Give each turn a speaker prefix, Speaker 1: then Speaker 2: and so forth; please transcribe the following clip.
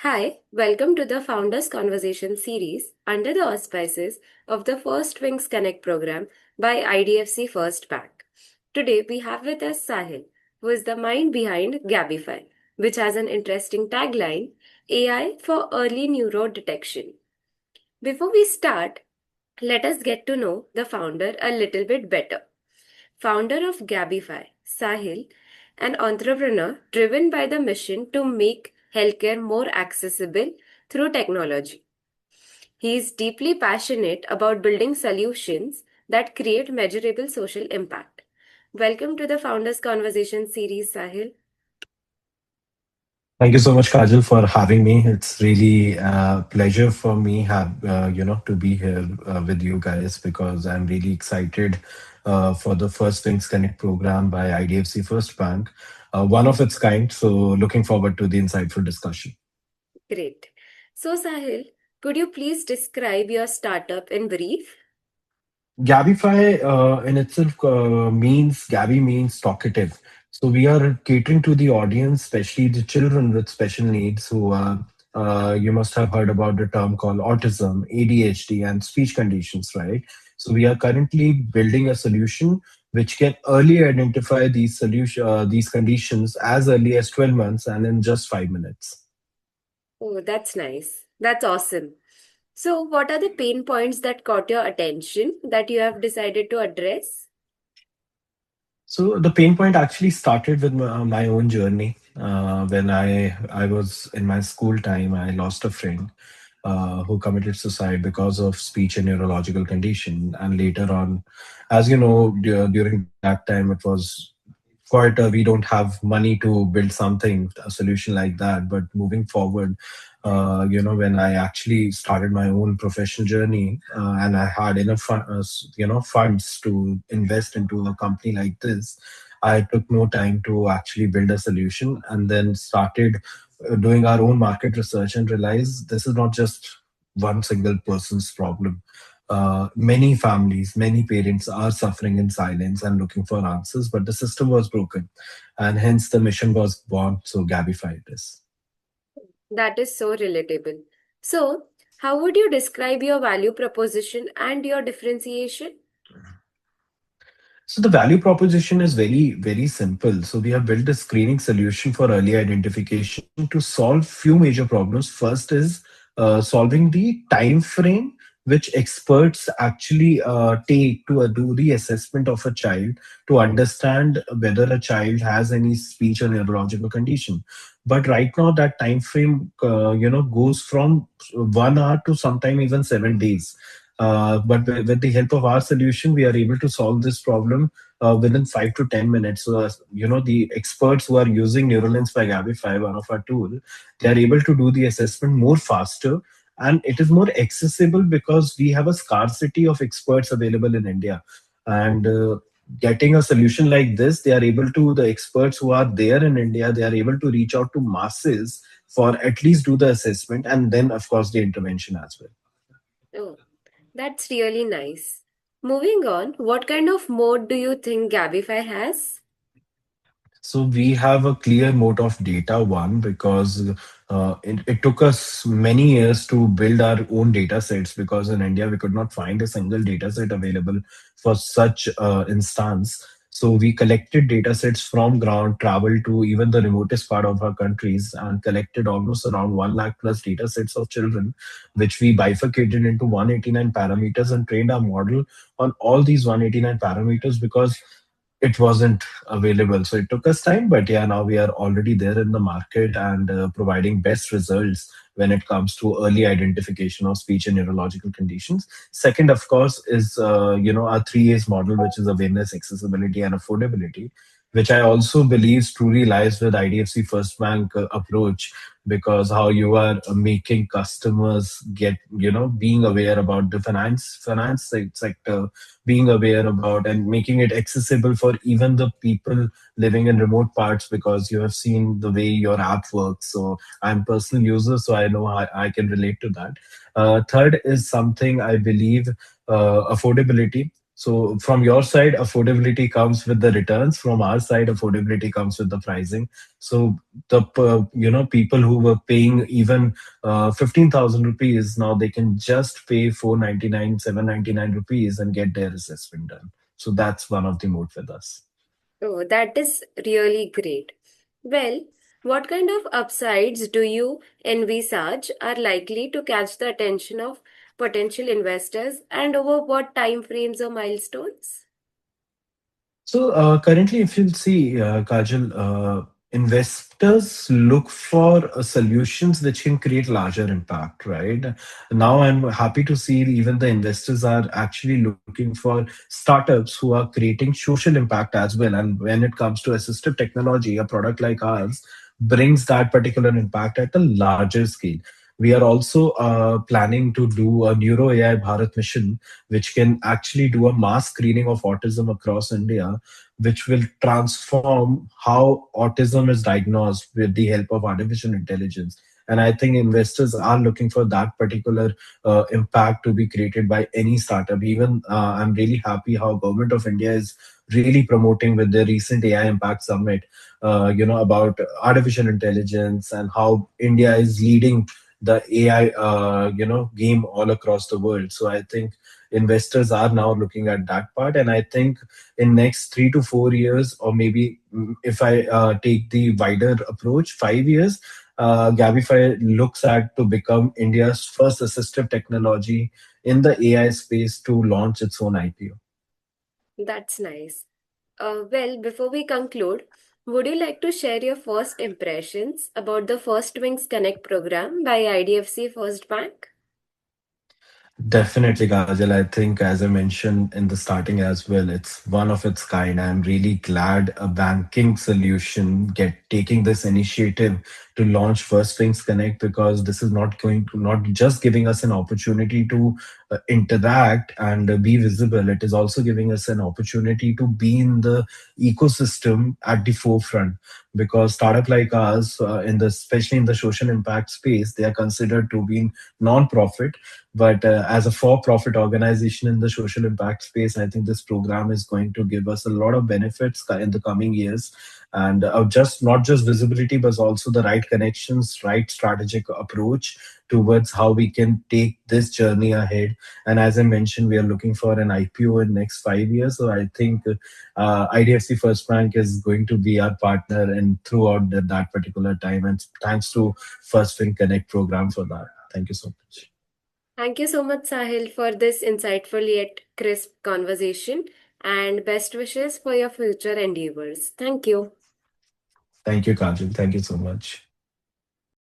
Speaker 1: Hi, welcome to the Founders Conversation series under the auspices of the First Wings Connect program by IDFC First Bank. Today we have with us Sahil, who is the mind behind Gabify, which has an interesting tagline AI for early neuro detection. Before we start, let us get to know the founder a little bit better. Founder of Gabify, Sahil, an entrepreneur driven by the mission to make healthcare more accessible through technology. He is deeply passionate about building solutions that create measurable social impact. Welcome to the Founders Conversation series, Sahil.
Speaker 2: Thank you so much, Kajal, for having me. It's really a pleasure for me to be here with you guys because I'm really excited for the First Things Connect program by IDFC First Bank, one of its kind. So, looking forward to the insightful discussion.
Speaker 1: Great. So, Sahil, could you please describe your startup in brief?
Speaker 2: Gabify in itself means Gabi means talkative. So we are catering to the audience, especially the children with special needs who are. You must have heard about the term called autism, ADHD, and speech conditions, right? So we are currently building a solution which can early identify these conditions as early as 12 months and in just 5 minutes.
Speaker 1: Oh, that's nice. That's awesome. So, what are the pain points that caught your attention that you have decided to address?
Speaker 2: So the pain point actually started with my own journey. When I was in my school time, I lost a friend who committed suicide because of speech and neurological condition. And later on, as you know, during that time, it was quite we don't have money to build something a solution like that. But moving forward, when I actually started my own professional journey, and I had enough funds to invest into a company like this, I took no time to actually build a solution and then started doing our own market research and realized this is not just one single person's problem. Many families, many parents are suffering in silence and looking for answers, but the system was broken, and hence the mission was born. So Gabify it is.
Speaker 1: That is so relatable. So, how would you describe your value proposition and your differentiation?
Speaker 2: So the value proposition is very simple. So we have built a screening solution for early identification to solve few major problems. First is solving the time frame which experts actually take to do the assessment of a child to understand whether a child has any speech or neurological condition. But right now that time frame goes from 1 hour to sometime even 7 days. But with the help of our solution, we are able to solve this problem within 5 to 10 minutes. So, the experts who are using Neuralens by Gabify, one of our tool, they are able to do the assessment more faster, and it is more accessible because we have a scarcity of experts available in India. And getting a solution like this, they are able to, the experts who are there in India, they are able to reach out to masses for at least do the assessment and then, of course, the intervention as well.
Speaker 1: Oh, that's really nice. Moving on, what kind of mode do you think Gabify has?
Speaker 2: So we have a clear moat of data, one, because it took us many years to build our own data sets because in India we could not find a single data set available for such instance. So we collected data sets from ground, traveled to even the remotest part of our countries and collected almost around 1 lakh plus data sets of children, which we bifurcated into 189 parameters and trained our model on all these 189 parameters because it wasn't available. So it took us time, but yeah, now we are already there in the market and providing best results when it comes to early identification of speech and neurological conditions. Second, of course, is our 3A's model, which is awareness, accessibility, and affordability, which I also believe truly lies with IDFC First Bank approach, because how you are making customers get, being aware about the sector, being aware about and making it accessible for even the people living in remote parts, because you have seen the way your app works. So I'm personal user, so I know I can relate to that. Third is something I believe, affordability. So from your side, affordability comes with the returns. From our side, affordability comes with the pricing. So people who were paying even 15,000 rupees, now they can just pay 499, 799 rupees and get their assessment done. So that's one of the mode with us.
Speaker 1: Oh, that is really great. Well, what kind of upsides do you envisage are likely to catch the attention of potential investors and over what time frames or milestones?
Speaker 2: So currently, if you'll see, Kajal, investors look for solutions which can create larger impact, right? Now, I'm happy to see even the investors are actually looking for startups who are creating social impact as well. And when it comes to assistive technology, a product like ours brings that particular impact at a larger scale. We are also planning to do a Neuro AI Bharat mission, which can actually do a mass screening of autism across India, which will transform how autism is diagnosed with the help of artificial intelligence. And I think investors are looking for that particular impact to be created by any startup. Even I'm really happy how Government of India is really promoting with the recent AI Impact Summit, about artificial intelligence and how India is leading the AI, game all across the world. So I think investors are now looking at that part, and I think in next 3 to 4 years, or maybe if I take the wider approach, 5 years, Gabify looks at to become India's first assistive technology in the AI space to launch its own IPO.
Speaker 1: That's nice. Well, before we conclude, would you like to share your first impressions about the First Wings Connect program by IDFC First Bank?
Speaker 2: Definitely, Kajal. I think, as I mentioned in the starting as well, it's one of its kind. I'm really glad a banking solution get taking this initiative to launch First Things Connect, because this is not going to not just giving us an opportunity to interact and be visible. It is also giving us an opportunity to be in the ecosystem at the forefront, because startup like us, in the especially in the social impact space, they are considered to be non-profit, but as a for-profit organization in the social impact space, I think this program is going to give us a lot of benefits in the coming years, and just not just visibility, but also the right connections, right strategic approach towards how we can take this journey ahead. And as I mentioned, we are looking for an IPO in next 5 years. So I think IDFC First Bank is going to be our partner and throughout that particular time. And thanks to First Fin Connect program for that. Thank you so much.
Speaker 1: Thank you so much, Sahil, for this insightful yet crisp conversation and best wishes for your future endeavors. Thank you.
Speaker 2: Thank you, Kajal. Thank you so much.